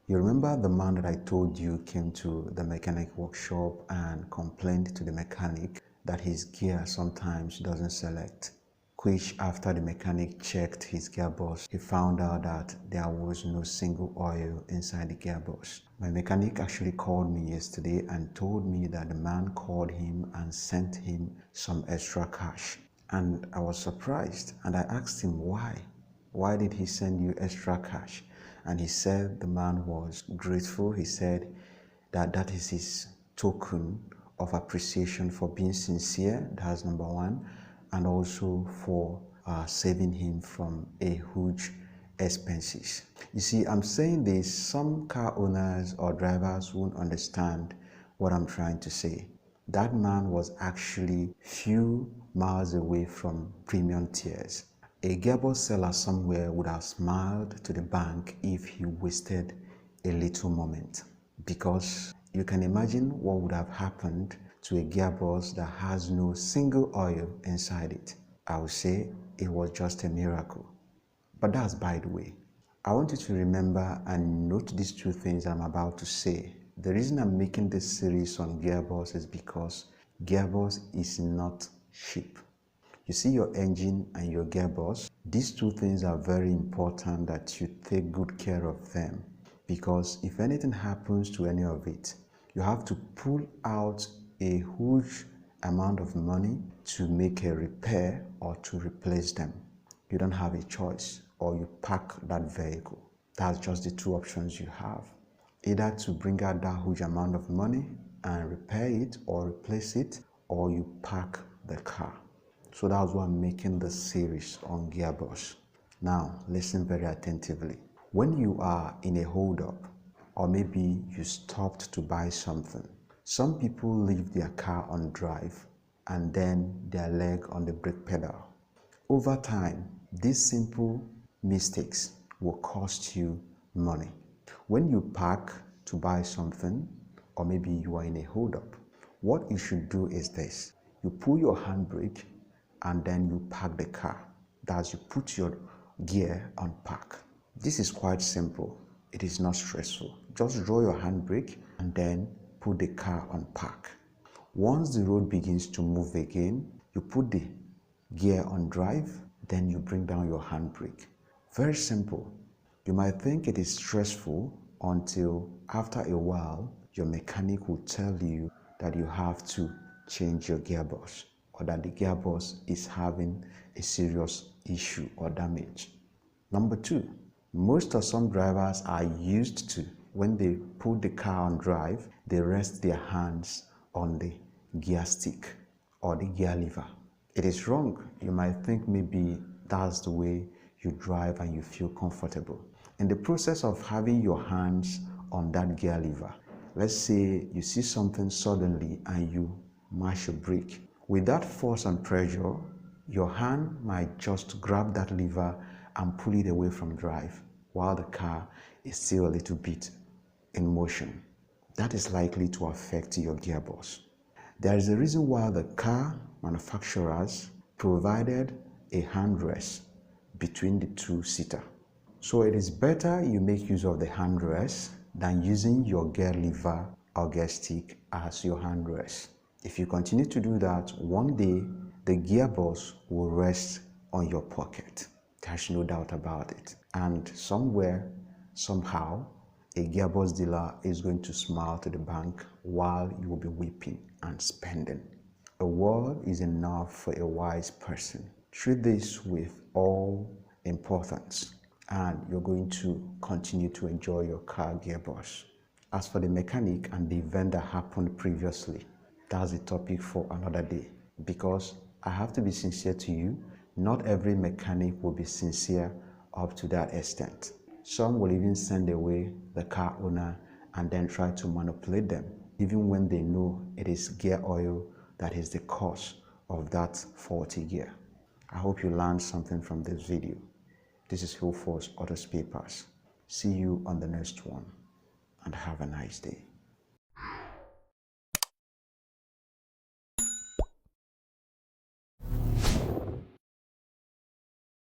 You remember the man that I told you came to the mechanic workshop and complained to the mechanic that his gear sometimes doesn't select, which after the mechanic checked his gearbox, he found out that there was no single oil inside the gearbox. My mechanic actually called me yesterday and told me that the man called him and sent him some extra cash. And I was surprised and I asked him why. Why did he send you extra cash? And he said the man was grateful. He said that that is his token of appreciation for being sincere. That's number one. And also for saving him from a huge expenses. You see, I'm saying this, some car owners or drivers won't understand what I'm trying to say. That man was actually few miles away from premium tiers. A gearbox seller somewhere would have smiled to the bank if he wasted a little moment, because you can imagine what would have happened to a gearbox that has no single oil inside it. I would say it was just a miracle. But that's by the way. I want you to remember and note these two things I'm about to say. The reason I'm making this series on gearbox is because gearbox is not cheap. You see, your engine and your gearbox, these two things are very important that you take good care of them, because if anything happens to any of it, you have to pull out a huge amount of money to make a repair or to replace them. You don't have a choice, or you park that vehicle. That's just the two options you have. Either to bring out that huge amount of money and repair it or replace it, or you park the car. So that's why I'm making this series on gearbox. Now, listen very attentively. When you are in a hold-up, or maybe you stopped to buy something, some people leave their car on drive and then their leg on the brake pedal. Over time, these simple mistakes will cost you money. When you park to buy something, or maybe you are in a hold-up, what you should do is this. You pull your handbrake and then you park the car. That's, you put your gear on park. This is quite simple. It is not stressful. Just draw your handbrake and then put the car on park. Once the road begins to move again, you put the gear on drive, then you bring down your handbrake. Very simple. You might think it is stressful until after a while, your mechanic will tell you that you have to change your gearbox, or that the gearbox is having a serious issue or damage. Number two, most or some drivers are used to, when they put the car on drive, they rest their hands on the gear stick or the gear lever. It is wrong. You might think maybe that's the way you drive and you feel comfortable. In the process of having your hands on that gear lever, let's say you see something suddenly and you mash a brake. With that force and pressure, your hand might just grab that lever and pull it away from drive while the car is still a little bit in motion. That is likely to affect your gearbox. There is a reason why the car manufacturers provided a handrest between the two-seater. So it is better you make use of the handrest than using your gear lever or gear stick as your handrest. If you continue to do that, one day the gearbox will rest on your pocket. There's no doubt about it. And somewhere, somehow, a gearbox dealer is going to smile to the bank while you will be weeping and spending. A word is enough for a wise person. Treat this with all importance, and you're going to continue to enjoy your car gearbox. As for the mechanic and the event that happened previously, that's a topic for another day, because I have to be sincere to you. Not every mechanic will be sincere up to that extent. Some will even send away the car owner and then try to manipulate them, even when they know it is gear oil that is the cause of that faulty gear. I hope you learned something from this video. This is Hill Force Auto Spare Parts. See you on the next one, and have a nice day.